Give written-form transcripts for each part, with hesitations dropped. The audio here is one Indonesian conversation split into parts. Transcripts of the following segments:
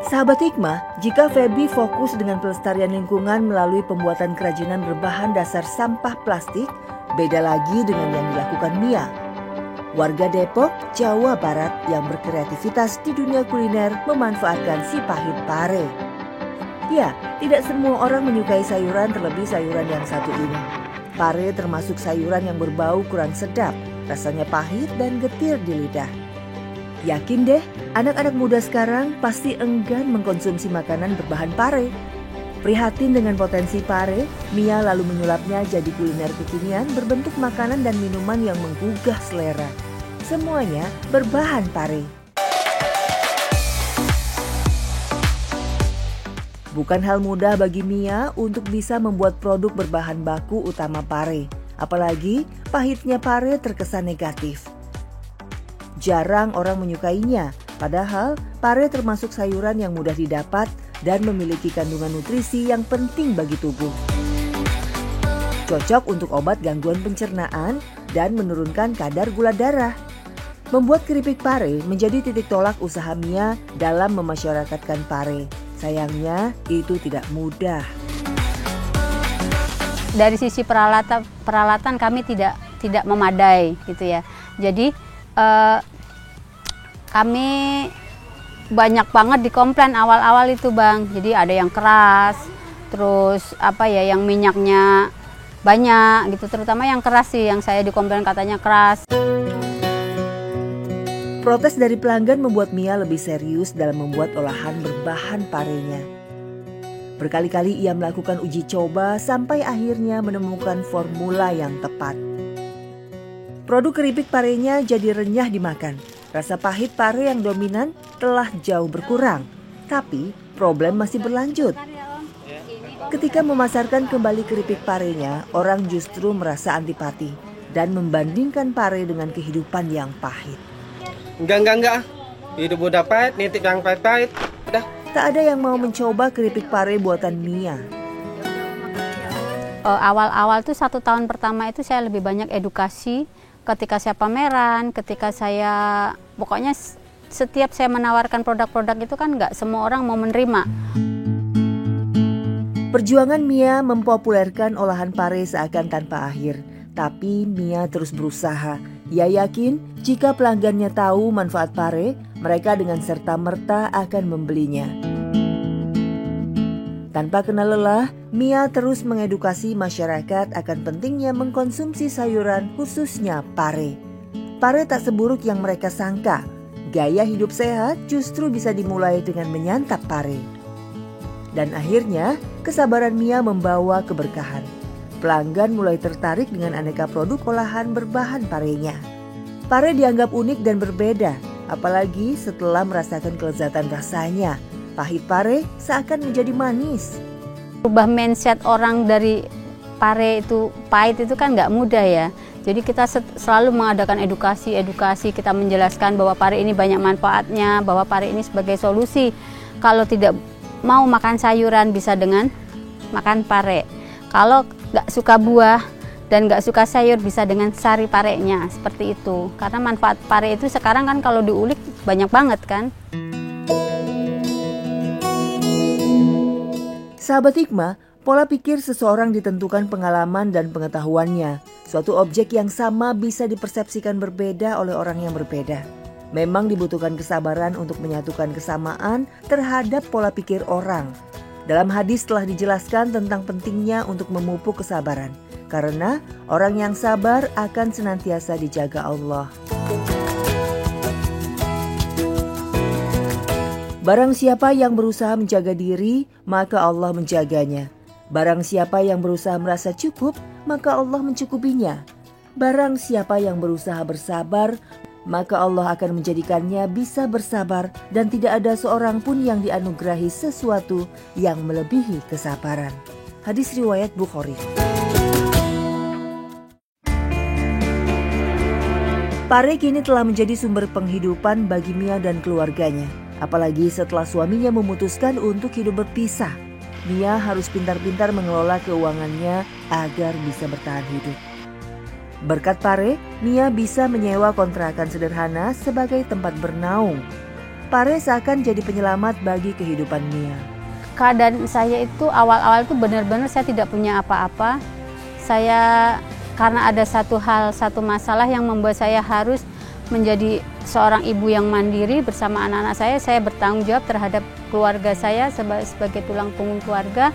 Sahabat Hikmah, jika Feby fokus dengan pelestarian lingkungan melalui pembuatan kerajinan berbahan dasar sampah plastik, beda lagi dengan yang dilakukan Mia. Warga Depok, Jawa Barat yang berkreativitas di dunia kuliner memanfaatkan si pahit pare. Ya, tidak semua orang menyukai sayuran, terlebih sayuran yang satu ini. Pare termasuk sayuran yang berbau kurang sedap, rasanya pahit dan getir di lidah. Yakin deh, anak-anak muda sekarang pasti enggan mengkonsumsi makanan berbahan pare. Prihatin dengan potensi pare, Mia lalu menyulapnya jadi kuliner kekinian berbentuk makanan dan minuman yang menggugah selera. Semuanya berbahan pare. Bukan hal mudah bagi Mia untuk bisa membuat produk berbahan baku utama pare. Apalagi pahitnya pare terkesan negatif. Jarang orang menyukainya, padahal pare termasuk sayuran yang mudah didapat dan memiliki kandungan nutrisi yang penting bagi tubuh. Cocok untuk obat gangguan pencernaan dan menurunkan kadar gula darah. Membuat keripik pare menjadi titik tolak usaha Mia dalam memasyarakatkan pare. Sayangnya itu tidak mudah. Dari sisi peralatan kami tidak memadai gitu ya. Jadi kami banyak banget dikomplain awal-awal itu Bang. Jadi ada yang keras, terus yang minyaknya banyak gitu. Terutama yang keras sih yang saya dikomplain katanya keras. Protes dari pelanggan membuat Mia lebih serius dalam membuat olahan berbahan parenya. Berkali-kali ia melakukan uji coba sampai akhirnya menemukan formula yang tepat. Produk keripik parenya jadi renyah dimakan. Rasa pahit pare yang dominan telah jauh berkurang. Tapi problem masih berlanjut. Ketika memasarkan kembali keripik parenya, orang justru merasa antipati dan membandingkan pare dengan kehidupan yang pahit. Enggak. Hidup udah pahit, nitip yang pahit-pahit. Udah. Tak ada yang mau mencoba keripik pare buatan Mia. Awal-awal tuh 1 tahun pertama itu saya lebih banyak edukasi. Ketika saya pameran, ketika saya pokoknya setiap saya menawarkan produk-produk itu kan nggak semua orang mau menerima. Perjuangan Mia mempopulerkan olahan pare seakan tanpa akhir. Tapi Mia terus berusaha. Ia yakin jika pelanggannya tahu manfaat pare, mereka dengan serta-merta akan membelinya. Tanpa kenal lelah, Mia terus mengedukasi masyarakat akan pentingnya mengkonsumsi sayuran khususnya pare. Pare tak seburuk yang mereka sangka. Gaya hidup sehat justru bisa dimulai dengan menyantap pare. Dan akhirnya, kesabaran Mia membawa keberkahan. Pelanggan mulai tertarik dengan aneka produk olahan berbahan parenya. Pare dianggap unik dan berbeda, apalagi setelah merasakan kelezatan rasanya. Pahit pare seakan menjadi manis. Ubah mindset orang dari pare itu pahit itu kan nggak mudah ya. Jadi kita selalu mengadakan edukasi, kita menjelaskan bahwa pare ini banyak manfaatnya, bahwa pare ini sebagai solusi. Kalau tidak mau makan sayuran bisa dengan makan pare. Kalau nggak suka buah dan nggak suka sayur bisa dengan sari parenya, seperti itu. Karena manfaat pare itu sekarang kan kalau diulik banyak banget kan. Sahabat Hikmah, pola pikir seseorang ditentukan pengalaman dan pengetahuannya. Suatu objek yang sama bisa dipersepsikan berbeda oleh orang yang berbeda. Memang dibutuhkan kesabaran untuk menyatukan kesamaan terhadap pola pikir orang. Dalam hadis telah dijelaskan tentang pentingnya untuk memupuk kesabaran. Karena orang yang sabar akan senantiasa dijaga Allah. Barang siapa yang berusaha menjaga diri, maka Allah menjaganya. Barang siapa yang berusaha merasa cukup, maka Allah mencukupinya. Barang siapa yang berusaha bersabar, maka Allah akan menjadikannya bisa bersabar dan tidak ada seorang pun yang dianugerahi sesuatu yang melebihi kesabaran. Hadis riwayat Bukhari. Pare kini telah menjadi sumber penghidupan bagi Mia dan keluarganya. Apalagi setelah suaminya memutuskan untuk hidup berpisah. Mia harus pintar-pintar mengelola keuangannya agar bisa bertahan hidup. Berkat pare, Mia bisa menyewa kontrakan sederhana sebagai tempat bernaung. pare seakan jadi penyelamat bagi kehidupan Mia. Keadaan saya itu awal-awal itu benar-benar saya tidak punya apa-apa. Saya karena ada satu masalah yang membuat saya harus menjadi seorang ibu yang mandiri bersama anak-anak saya bertanggung jawab terhadap keluarga saya sebagai tulang punggung keluarga.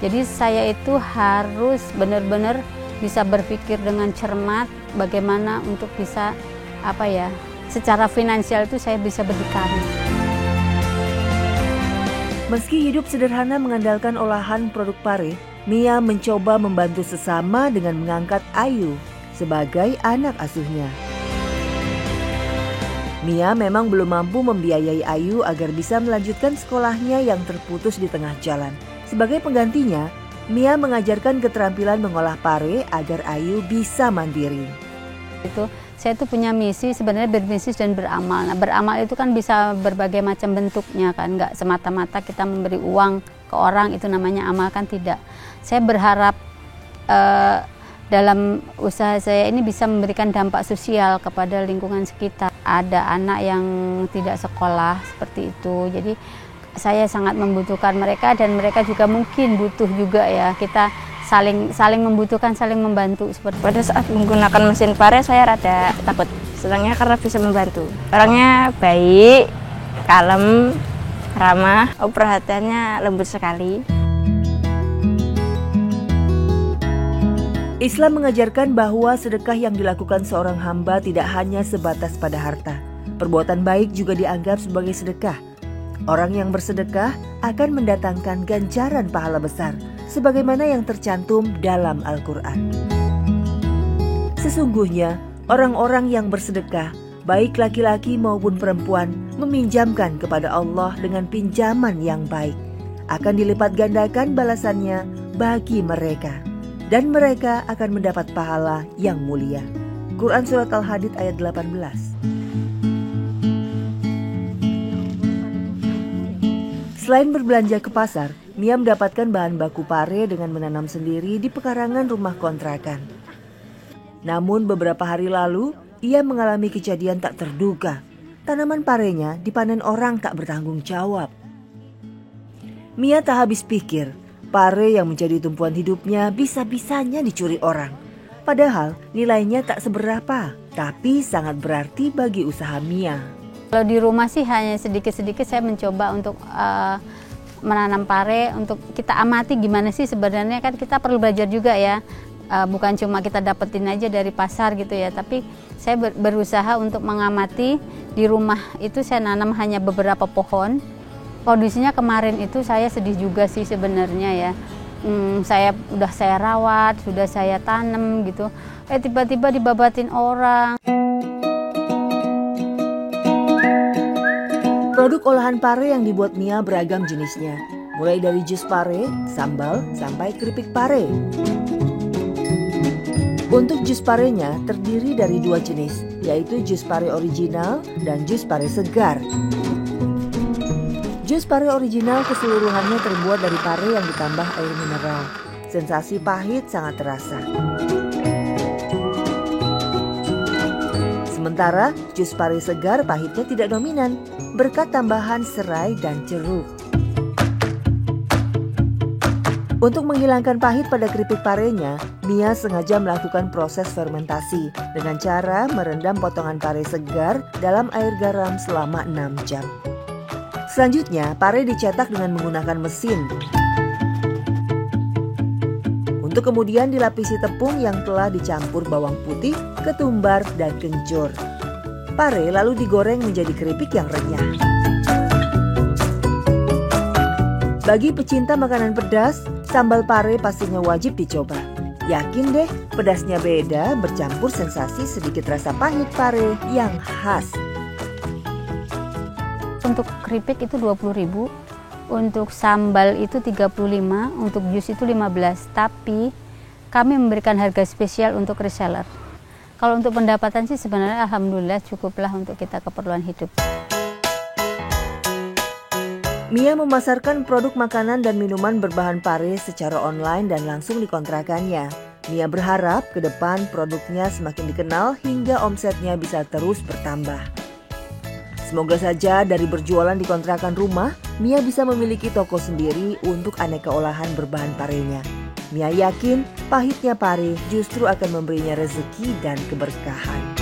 Jadi saya itu harus benar-benar bisa berpikir dengan cermat bagaimana untuk bisa secara finansial itu saya bisa berdikari. Meski hidup sederhana mengandalkan olahan produk pare, Mia mencoba membantu sesama dengan mengangkat Ayu sebagai anak asuhnya. Mia memang belum mampu membiayai Ayu agar bisa melanjutkan sekolahnya yang terputus di tengah jalan. Sebagai penggantinya, Mia mengajarkan keterampilan mengolah pare agar Ayu bisa mandiri. Saya itu punya misi sebenarnya berbisnis dan beramal. Nah, beramal itu kan bisa berbagai macam bentuknya kan, nggak semata-mata kita memberi uang ke orang itu namanya amal kan, tidak. Saya berharap dalam usaha saya ini bisa memberikan dampak sosial kepada lingkungan sekitar. Ada anak yang tidak sekolah seperti itu, jadi saya sangat membutuhkan mereka dan mereka juga mungkin butuh juga ya, kita saling membutuhkan, saling membantu seperti. Pada saat menggunakan mesin pare saya rada takut, senangnya karena bisa membantu. Orangnya baik, kalem, ramah, perhatiannya lembut sekali. Islam mengajarkan bahwa sedekah yang dilakukan seorang hamba tidak hanya sebatas pada harta. Perbuatan baik juga dianggap sebagai sedekah. Orang yang bersedekah akan mendatangkan ganjaran pahala besar, sebagaimana yang tercantum dalam Al-Quran. Sesungguhnya, orang-orang yang bersedekah, baik laki-laki maupun perempuan, meminjamkan kepada Allah dengan pinjaman yang baik. Akan dilipat gandakan balasannya bagi mereka. Dan mereka akan mendapat pahala yang mulia. Quran Surat Al-Hadid ayat 18. Selain berbelanja ke pasar, Mia mendapatkan bahan baku pare dengan menanam sendiri di pekarangan rumah kontrakan. Namun beberapa hari lalu, ia mengalami kejadian tak terduga. Tanaman parenya dipanen orang tak bertanggung jawab. Mia tak habis pikir, pare yang menjadi tumpuan hidupnya bisa-bisanya dicuri orang. Padahal nilainya tak seberapa, tapi sangat berarti bagi usaha Mia. Kalau di rumah sih hanya sedikit-sedikit saya mencoba untuk menanam pare, untuk kita amati gimana sih sebenarnya, kan kita perlu belajar juga ya. Bukan cuma kita dapetin aja dari pasar gitu ya, tapi saya berusaha untuk mengamati. Di rumah itu saya nanam hanya beberapa pohon. Kondisinya kemarin itu saya sedih juga sih sebenarnya ya. Saya rawat, sudah saya tanam gitu. Tiba-tiba dibabatin orang. Produk olahan pare yang dibuat Mia beragam jenisnya, mulai dari jus pare, sambal, sampai keripik pare. Untuk jus parenya terdiri dari 2 jenis, yaitu jus pare original dan jus pare segar. Jus pare original keseluruhannya terbuat dari pare yang ditambah air mineral. Sensasi pahit sangat terasa. Sementara jus pare segar pahitnya tidak dominan, berkat tambahan serai dan jeruk. Untuk menghilangkan pahit pada keripik parenya, Mia sengaja melakukan proses fermentasi dengan cara merendam potongan pare segar dalam air garam selama 6 jam. Selanjutnya, pare dicetak dengan menggunakan mesin. Untuk kemudian dilapisi tepung yang telah dicampur bawang putih, ketumbar, dan kencur. Pare lalu digoreng menjadi keripik yang renyah. Bagi pecinta makanan pedas, sambal pare pastinya wajib dicoba. Yakin deh, pedasnya beda, bercampur sensasi sedikit rasa pahit pare yang khas. Untuk keripik itu 20.000, untuk sambal itu 35, untuk jus itu 15. Tapi kami memberikan harga spesial untuk reseller. Kalau untuk pendapatan sih sebenarnya alhamdulillah cukuplah untuk kita keperluan hidup. Mia memasarkan produk makanan dan minuman berbahan pare secara online dan langsung dikontrakannya. Mia berharap ke depan produknya semakin dikenal hingga omsetnya bisa terus bertambah. Semoga saja dari berjualan di kontrakan rumah, Mia bisa memiliki toko sendiri untuk aneka olahan berbahan parenya. Mia yakin pahitnya pare justru akan memberinya rezeki dan keberkahan.